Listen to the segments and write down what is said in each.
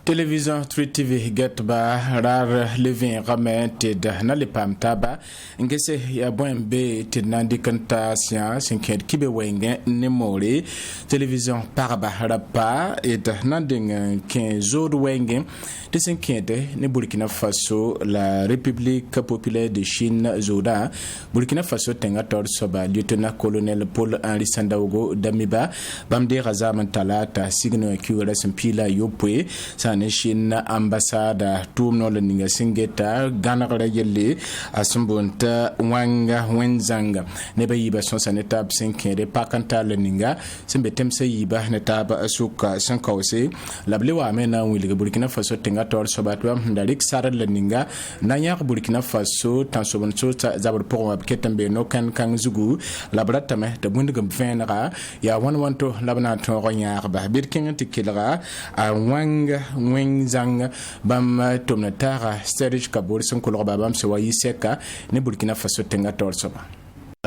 Télévision 3TV get ba rar living ramented na le pam taba ngese ya be te nandi kanta science inket kibe wenge ne more télévision paraba rapa et nanding 15 jours wenge de sinkede ne Burkina Faso la République populaire de Chine zoda Burkina Faso tenga tor soba lieutenant colonel Paul Henri Sandaogo Damiba bamde razam talata signo kiwala simpila yopwe ne Chine ambassade tumno le ninga singeta ganara yelle asumbunta wanga wenzanga ne bayiba son saneta sinkere pakanta le ninga simbe temse yiba ne taba asuka sankawse lablewa mena wili Burkina Faso tenga tor sobatwa ndarik saral le ninga nanya Burkina Faso tansobon sota zabur pour ketambe no kan zugu labrata me de bundugum venra ya wanwanto labna to ronya ba birkin tikilra a wanga wenzanga bam tomnatara Serge Kabore son kolorba bam se wayi seka ne Burkina Faso tenga torsoba.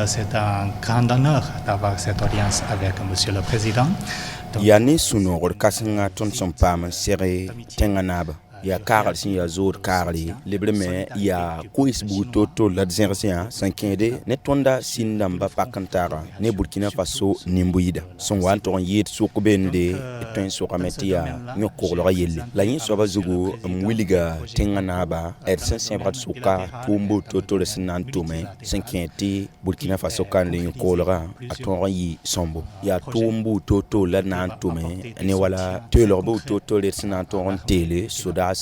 C'est un grand honneur d'avoir cette audience avec monsieur le président. Yani suno or kasanga ton son pam sere tenganaba ya karal sin ya zor karli libreme ya kuis buto to la dzensia sankede ne tonda sindamba pakantara ne Burkina Faso nimbuida son wanto yit sukubende ton sokametia nyokolo yelle la yin soba zugo mwiliga tenganaba ersen semprat suka tumbu to le sinantume sankenti Burkina Faso kan le nyokolo aton yi sombo ya tumbu to la nantume ne wala telorbo to le sinanton tele soda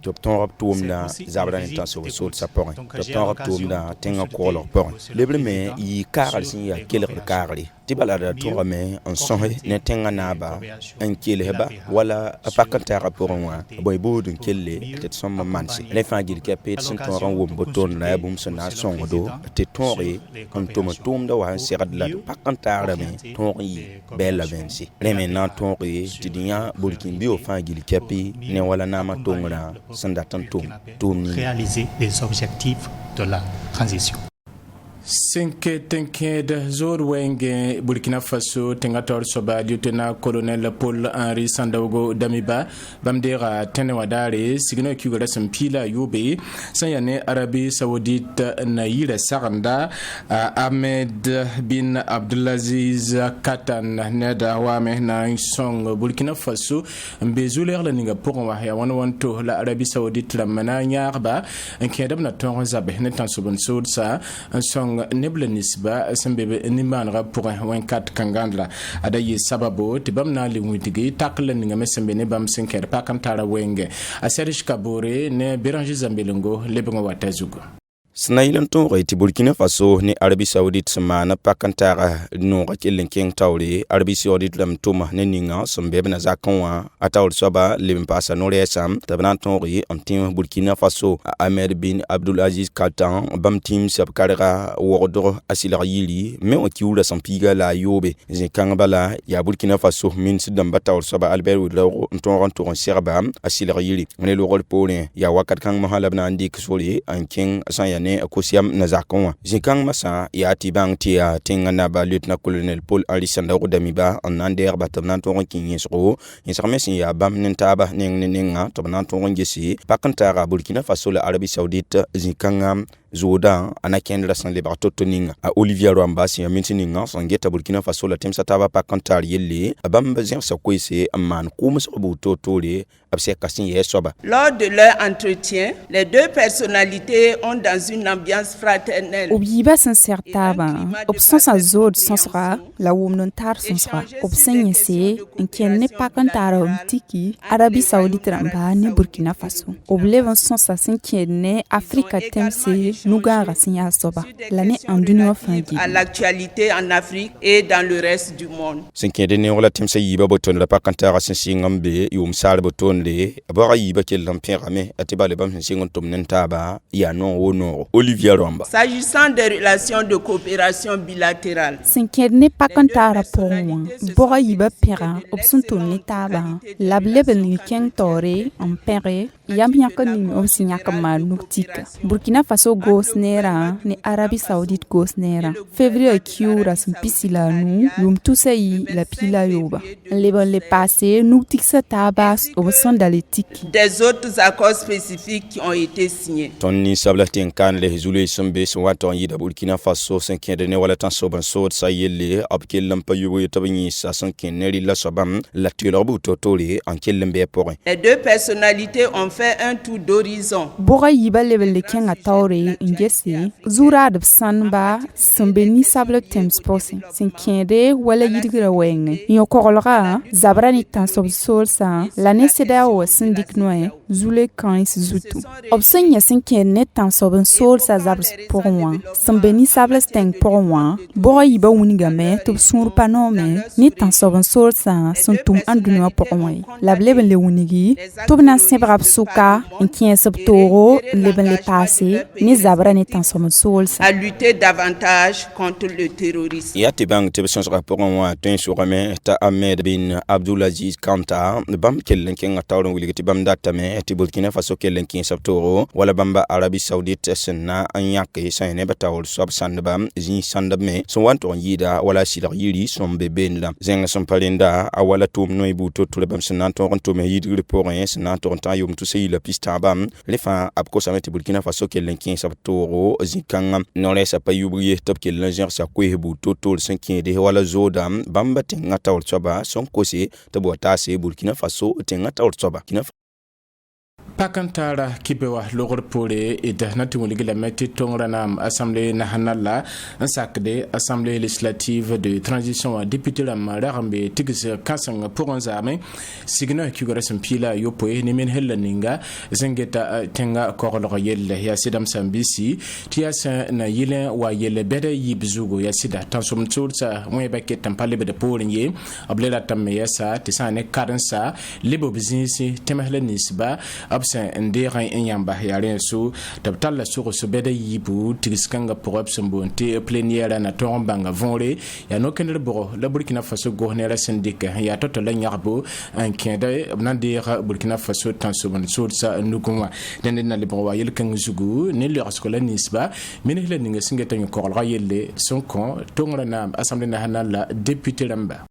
Topton rap toumna zabran intenso sot sa porin topton rap toumna tenga kolor porin lebleme yi karal sin ya keler karali tibalada tourame en sonhe ne tenga naba en keleba wala apakanta raporon wa boy bodun kelle tet somma mansi le fangil kapet sin toran wo boton la bum sona songo te tonri on tomda wa serad la pakanta rame tonri bella vensi le maintenant tonri tidinya bolkin bio fangil kapi ne wala nama tongra réaliser les objectifs de la transition. Tenke de zor wenge Burkina Faso tengator soba lieutenant colonel Paul Henri Sandaogo Damiba bamdera tenewadare signo kugara sampila yobe sayane Arabie Saoudite na yira saranda Ahmed bin Abdulaziz Katan neda wame na song Burkina Faso mbezuler la ninga pour wa ya wanto la Arabie Saoudite la mana nyarba enkedam na ton zabe netan sobon sodsa song nebla nisba sembebe nimanra pour 24 kangandla adayi sababu tibam na liwitigi takla ninga mesembe ne bam sinker pakantara wenge a Serge Kabore ne Béranger Zambelengo lebengo watazugo Snailan ton reti Burkina Faso ni Arabie Saoudite semana pakantara no rakelen king tawle Arabie Saoudite lam tuma ne ninga sombe na zakonwa atawul soba lim pasa no resam tabnan ton ri antim Burkina Faso Ahmed bin Abdulaziz Katan bam tim sab karga wodo asilar yili me o kiula sampiga la yobe je kangabala ya Burkina Faso min sidam batawul soba Albert Wudlaw ton ranto serba asilar yili ne lo rol pole ya wakat kang mahalabna andik soli an king san ne akosiam na zakonwa jikang masa ya tibang tia tinga na ba lieutenant colonel Paul Henri Sandaogo Damiba en ander batamnan to ronkin yesro insamesi ya bam nintaba ninga to banan to rongesi pakantara Burkina Faso la Arabie Saoudite jikanga zoda anaken la san libato toninga a Olivier Rwambasi ya mintininga sangeta Burkina Faso la temsa taba pakantara yelle bam bazin sa koise amman kumus obuto tole abse kasin yesoba. Lors de leur entretien, les deux personnalités ont dans une ambiance fraternelle. Obiba sincère taba, opson sa zod sonsra, la wumnon tar sonsra, opsen yese, en ne pas kantara tiki, Arabie Saoudite ramba ne Burkina Faso. Oblevan sonsa ne Afrika temse, nouga rasinya soba, l'année en dunia fangi. À l'actualité en Afrique et dans le reste du monde. Sinkede ne ola temse yiba boton la pakantara sinsingambe, yum sal boton le, abara yiba kel lampirame, atiba le bam singon tomnentaba, ya non o no. Olivier Rwamba. S'agissant des relations de coopération bilatérale. Sinkede ne pakantara pour moi, bora yiba pera, opson tomnetaba, la blebel ni keng tore, en pere, yam yakanin om sinyaka ma nuktika. Burkina Faso gos nera ni Arabie Saoudite gos nera. Février kiura simpisi la nu yum tusei la pila yoba. Le passé nuktik sa tabas au son d'aletik. Des autres accords spécifiques qui ont été signés. Tony Sablatin kan le hizule sombe so waton yida Burkina Faso sankin de ne wala tan soban so sa yelle abkel lampa yugo tabani sa sankin ne la sobam la tulobu totoli en kellembe pour. Les deux personnalités ont fait un tour d'horizon. Bora yiba level le kenga taure ingesi zura de sanba sombeni sable temps posi sinkende wala yidigra wenge yo korolra zabrani tan sob solsa la neseda o sindik noe zule kan zutu obsenya sinkende tan sob solsa zabs pour moi sombeni sable steng pour moi bora yiba uniga me to sur panome ni tan sob solsa suntum andunwa pour moi la bleben le unigi to bna sebrab suka in septoro leben le passé ni zabrani tan sob solsa à lutter davantage contre le terrorisme. Yati bang tebson rapport wa tin surame ta Ahmed bin Abdulaziz Kanta bam kellen ken atawron wilgiti bam datame eti Burkina Faso kellen kin saptoro wala bamba Arabie Saoudite senna an yakay sayne batawol sob sandba zin sandame so wanto yida wala sidar yiri som bebenla zenga som palinda awala tum noy buto tule bam senna to ronto me yidi report senna to ronta yum to sey la pista bam le fa abko sameti Burkina Faso kellen kin saptoro zikanga nore sa payubri top kellen sa kwebu totol sankin wala zodam bamba tinga tawr choba son kosi tabo tase Burkina Faso tinga tawr choba kina pakantara kibewa logor pole idahnati muligila meti tongranam assemblée nationale nsakde assemblée législative de transition à député la marambe tigis kansang pour nzame signo kugara sampila yopo ni men helaninga zengeta tenga korolo yelle ya sidam sambisi tiasa na yile wa yelle bede yibzugo ya sida tansum tsulsa mweba ketampale bede polinye ablela tamme sa tisane karansa libo business temahlenisba absa ndera enyamba yaren so tabtalla sur so beda yibu tiskanga pour absembonte plénière na tombanga vonle ya no kenel boro la Burkina Faso gohnera syndicat ya totola nyarbo en kende nandera Burkina Faso tansubon so nukuma dende na libro wa yel kanguzugu ne le raskola nisba menele ninga singeta nyokol rayelle son kon tongra na assemblée nationale député lamba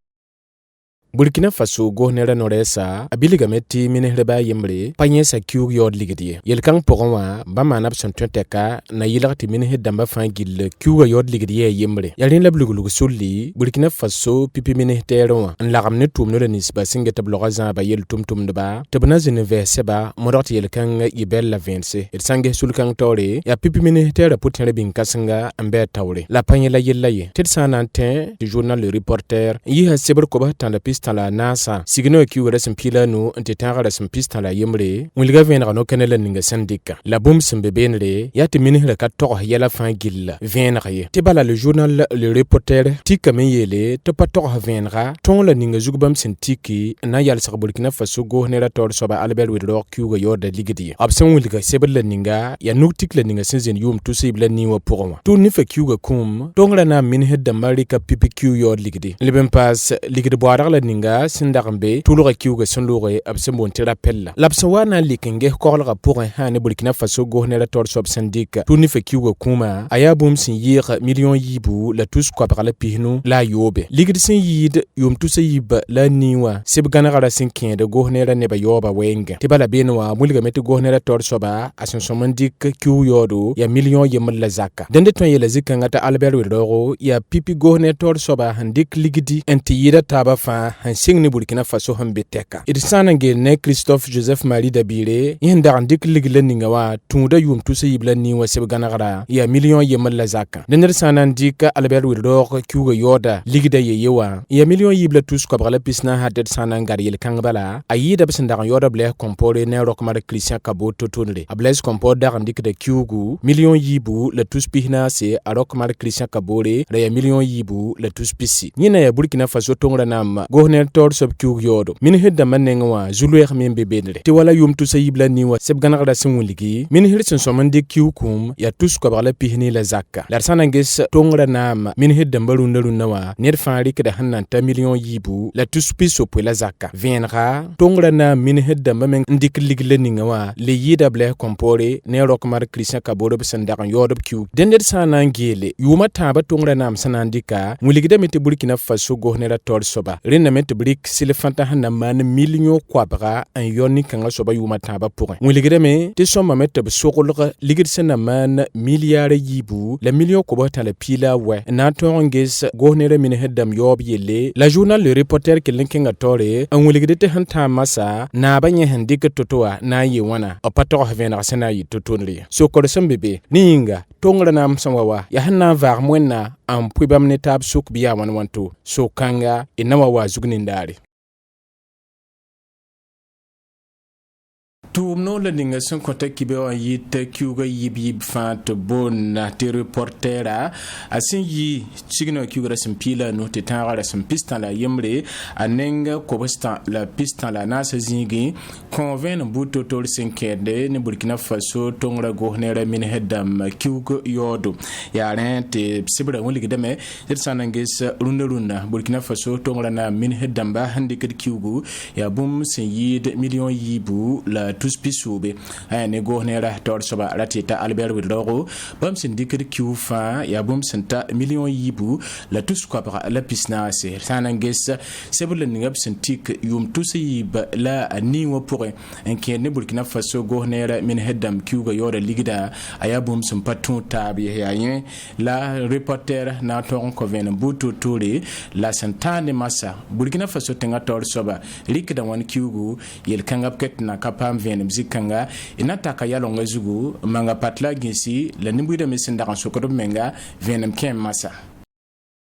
Burkina Faso gohnera noresa abiliga metti mineheba yemre panyesa kiu yod ligidi yelkang pogwa ba manap son tenteka na yilati minhe damba fangil kiu yod ligidi yemre yalin lablugulu sulli Burkina Faso pipi minehterwa an lagamne tumno le nisba singeta blogaza ba yel tumtum deba tebna zene veseba modot yelkang yibel la vense el sange sulkang tore ya pipi minehtera putere bin kasanga ambe tawre la panyela yellaye tetsanante du journal Le Reporter yi ha seber ko ba tan la la nasa signo kiwere simpila no ntitanga la simpista la yemre mulga venra no kanela ninga sandika la bum simbe benre yati minihra ka to yela fangilla venra ye tibala le journal Le Reporter tika meyele to pa to venra ton la ninga zugbam sintiki na yal sa Burkina Faso go nera tor soba albert widro kiwa yoda ligidi absen wilga sebel ninga ya nuktik la ninga sinzen yum to sibla niwa pourwa to ni fa kiwa kum tongra na minhe da marika PPQ yod ligidi liben pass ligidi boara la ninga sindagambe tuluga kiuga sunluge absembon tira pella labsawana likenge kolga pour han Burkina Faso gohnera tor sob syndic tuni fe kiuga kuma ayabum sin yir million yibu la tous kwa parala pihnu la yobe ligid sin yid yum tusa yib la niwa sib ganagara sin kende gohnera neba yoba wenge tibala benwa mulga meti gohnera tor soba asin somandik kiu yodo ya million yemul la zaka dende ton yela zikanga albert widoro ya pipi gohnera tor soba handik ligidi enti yida taba fa sing ni Burkina Faso hambe teka idsana ne Christophe Joseph Marie Dabire yenda ndik liglen ninga wa tunda yum tusa yibla ni wa seb ganagara ya million yemal la zaka dener sana ndika albert widor kiuga yoda ligida yewa ya million yibla tus ko bala pisna hadet sana ngar yel kangbala ayida bisnda yoda ble compore ne rokmar Christian Kabo totonle ables compore da ndik de kiugu million yibu la tus pihna se arokmar Christian Kabore ya million yibu la tus pisi nyina ya Burkina Faso tongra nam go gohner tor sob kiug yodo min hedda manenga wa zulweer min bebedre ti wala yum tu sayibla ni wa seb ganagda sinwuligi min hirsin somande kiukum ya tus ko bala pihni la zakka la sanangis tongra nam min hedda mbarunda runna wa ner faari kada hannan ta million yibu la tus piso po la zakka venra tongra na min hedda mamen ndik ligle ninga wa le yida ble kompore ne rokmar christian kaboro besandakan yodob kiu dender sanangele yuma taba tongra nam sanandika muligida meti burkina faso gohnera tor soba rena meti brik silfanta hanna man million kwabra an yoni kanga soba yuma taba pour muligida me te soma meti sokolga ligid sana man milliard yibu la million ko bota la pila we na tonges gohnera min heddam yob yele la journal le reporter ke linkinga tore an muligida te hanta masa na banye handika totoa na yi wana opato havena sana yi totonri so ko sembebe ninga tongra nam sanwawa ya hanna var mwenna an puibam ne tab suk biya wan wanto so kanga inawa wa zugnin dare Tourno la ninga son kontak kibe wa yita kiuga yib fant bon na te reportera asin yi signo kiuga sim pila no te tangara sim pistan la yemre anenga kobostan la pistan la nasa zingi convain buto tol senkede ne Burkina Faso tongra gohnera min hedam kiuga yodo ya rente sibra wuli gidame sanangis runda Burkina Faso tongra na min hedam ba hande kid kiugu ya bum sin yid million yibu la tous pisube ne gohnera tor soba ratita Albert Widoro bam syndicat kiufa ya bum senta million yibu la tous quoi la pisna se sananges sebul ngab syntik yum tous yib la ni wo pour en ken Burkina Faso gohnera min heddam kiuga yora ligida aya bum sum patun tabi ya yin la reporter na ton ko ven butu tore la sentane massa Burkina Faso tenga tor soba likida wan kiugu yel kangap ket na kapam ven mzikanga inataka yalonga zugu manga patla ginsi la nimbuida mesinda kan sokodo menga venem kem masa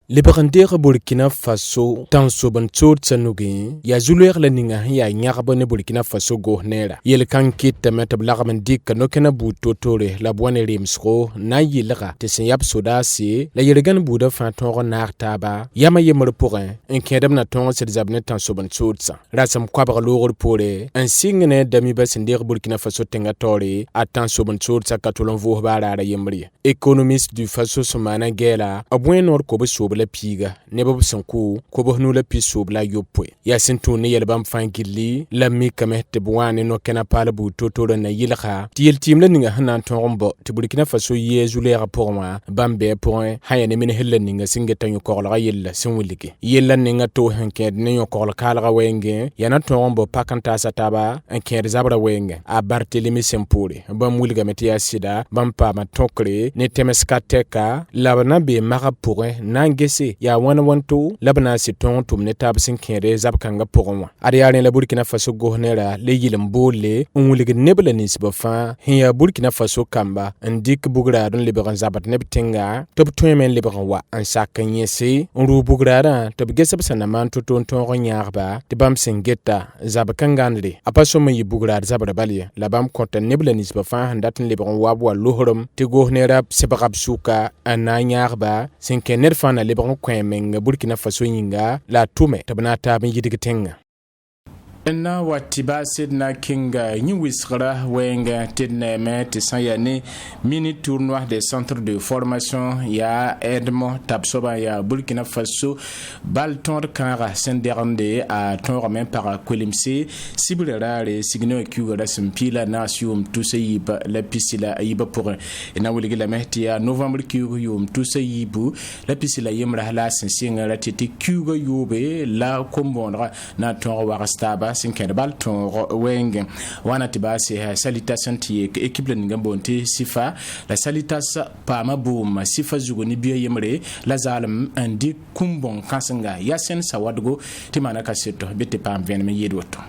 Liberandere Burkina Faso tan soban tsot sanugi ya zuluer la ninga ya nyarba ne Burkina Faso gohnera yel kan kit metab lagamen dik no kana buto tore la bwane rimsko na yilga te sen yap sodasi la yergan buda fa tongo nartaba yama yemur pourrin en kedam na tongo se zabne tan soban tsotsa rasam kwabra logor pore en singne dami basindere Burkina Faso tenga tore atan soban tsotsa katolon vo bara yemri économiste du Faso somana gela abwen nor ko bo la piga ne bob sanku ko bo no la piso bla yopwe ya sintu ne yelbam fangili la mi kamete bwane no kana pala bu toto na yilha tiel tim la ninga hanan tombo ti Burkina Faso yezu le rapport ma bambe point haya ne min hella ninga singeta yo ko la yella sinwilike yella ninga to hanke ne yo ko la kala wenge yana tombo pakanta sataba enke zabra wenge a Barthelemy Sempore bam wulga metia sida bam pa ma tokre ne temeskateka labana be mara point nange ya wana wanto labana siton tumne tabsin kere zabkanga pogwa ariane la Burkina Faso gohnera le yilim bole unwulig nebla nisba fa hiya Burkina Faso kamba ndik bugra don liberan zabat nebtenga top toyemen liberan wa an sakanyese unru bugrara top gesab sanaman to ton nyarba tibam singeta zabkangandre apaso me bugra zabra balia labam konta nebla nisba fa handatin liberan wa bo lohrum te gohnera sebab suka ananyarba sinkener fa na lebron kwemeng Burkina Faso yinga la tume tabnata bin yidigitenga na watiba sidna kinga ni wisra wenga tidne met sayane mini tournoi des centres de formation ya Edmond Tapsoba ya Burkina Faso balton kara senderande a ton même par Kwelimse sibulera le signo kiura simpila nasium tuseyiba la pisila yiba pour na wuligi la mehtia novembre kiuyum tuseyibu la pisila yemra la sensinga la titi kiuga yobe la kombondra na ton warastaba sinken balton weng wana tibasi salutation ti équipe ninga bonte sifa la salutation pa mabum sifa zugo ni biya yemre la zalim andi kumbon kansanga yasen sawadgo timana kaseto bete pam ven me yedoto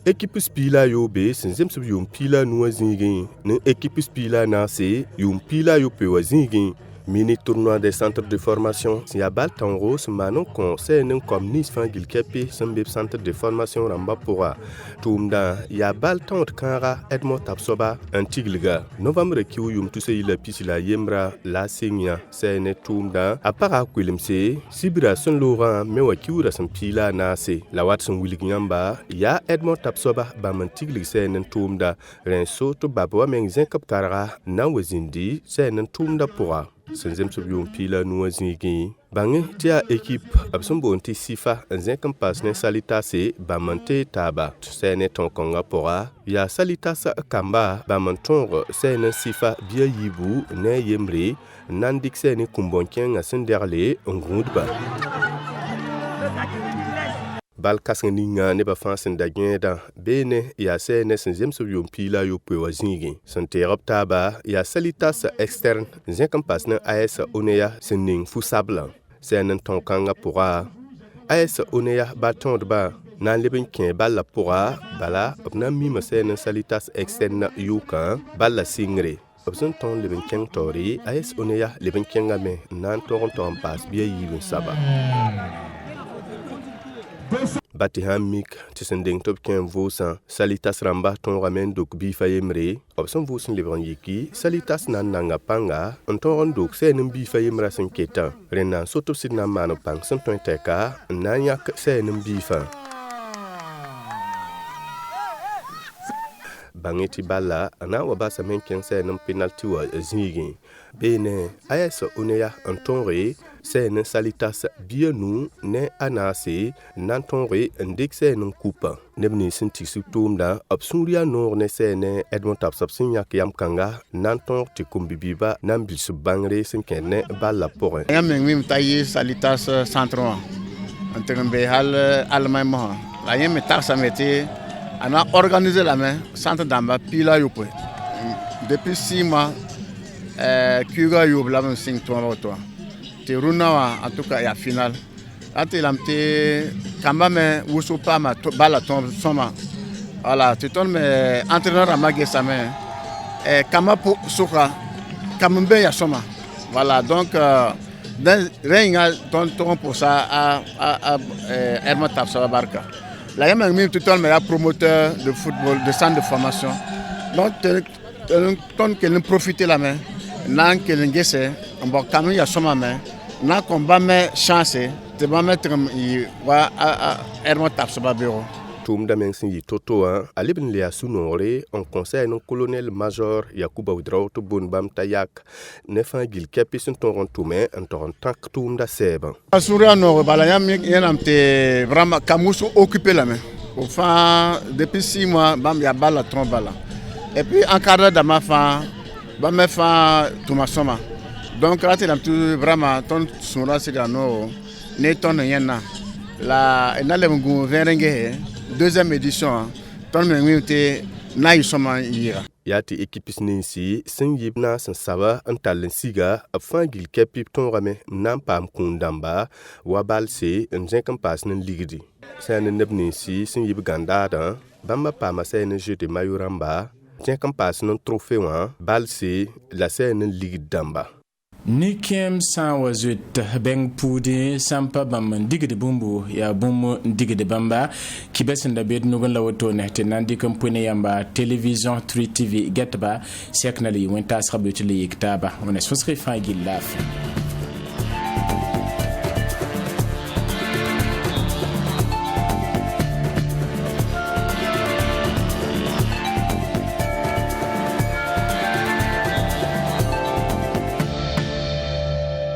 équipe spila yo be senzem sub yum pila nuwa zingi ne équipe spila na se yum pila yo pe wa zingi Mini tournoi des centres de formation. Si Abal Tango, ce manon conseil comme Nice Fangil Kepi, Sembib centre de formation Ramba Pora. Toumda, Yabal Tant Kara, Edmond Tapsoba, Antigliga. Novembre Kiwum, tout ce il pis la Yemra, la Signa, Sene Toumda, Apara Quilimse, Sibira Saint Laurent, Mewa Kiura Sampila Nase, la Watson Willignamba, Ya Edmond Tapsoba, Bamantigli Sene Toumda, Renso to Babwa Mengzen Kapkara, Nawazindi, Sene Toumda Pora. Senzem Sobion Pila Nouazigi. Bange tia équipe Absombo Nti Sifa, Zenkan Pasne Salitase, Bamante Taba, Sene Tonkonga Pora, Ya Salitasa Kamba, Bamantonre, Sene Sifa, Bia Yibu, Ne Yemre, Nandik Sene Kumbonkien, Asenderle, Ngundba. Bal kasninga ne ba fansin da genda bene ya sene senzem so yom pila yo pe wazingi sante raptaba ya salitas externe zenkan pasna AS Oneya sening fusabla senen tonkanga pora AS Oneya baton de ba nan leben ken balla pora bala na mi ma senen salitas externe yuka balla singre opson ton leben ken tori AS Oneya leben ken game nan ton pas biya yibin saba Bati hamik tisending top ken vosan salitas ramba ton ramen dok bi fayemre opson vosan lebran yiki salitas nan nanga panga onton dok senin bi fayemra sen ketan renan sotop sidna mano pang sen ton teka nanyak senin bi fa Bangeti bala ana wabasa men ken senin penalty wa zigi bene AS Oneya ontonre Sene salitas bienu ne anase nantonre ndik sene coupa nebni sinti sutumda absuria nor ne sene Edmond Tapsapsin yak yam kanga nanton ti kumbibiba nambil subangre sinkene balla porin yam mim tayi salitas centron antembe hal almaymo la yam tarsa meti ana organiser la main centre d'amba pila yopo depuis 6 mois kuga yobla men sing toi te runawa en tout cas ya final ate lamte kamba me wusu pa ma bala ton soma voilà te ton me entraîneur à magesa me kamba pour soka kambe ya soma voilà donc dans rien ton pour ça à Edmond Tapsoba Barka la yama même tout ton me ya promoteur de football de centre de formation donc ton que nous profiter la main nan que l'engese on va quand même ya soma mais na combat mais chance te ba mettre wa Edmond Tapsoba bureau Toum da mengsin yi toto alibin le asunore on conseil non colonel major Yakuba Oudrao to bonbam tayak ne fan gil kepi sun ton toume en ton tank toum da seba asura no bala yam yenam te vraiment kamusu occupé la main au fin depuis 6 mois bam ya bala trombala et puis encadré dans ma fin ba me fa tumasoma donc là tu as vraiment ton sura c'est dans nos ne ton yena la na le ngu verenge deuxième édition ton ngwite na yisoma yira yati équipe sinsi sen yibna san saba antal siga afan gil kepi ton rame nam pam kundamba wa balse njen pas nan ligidi sen nebni si sen yib gandada bamba pama sen jeu de mayuramba tien kan pas non trophée wa balse la sen ligue damba Nikem san wazut beng pudi sampa bam digde bumbu ya bumbu digde bamba kibesen da bed nugon lawoto nehte nandi kampune yamba television 3 TV getba seknali wenta asrabu tili yiktaba on est souscrit fa gilaf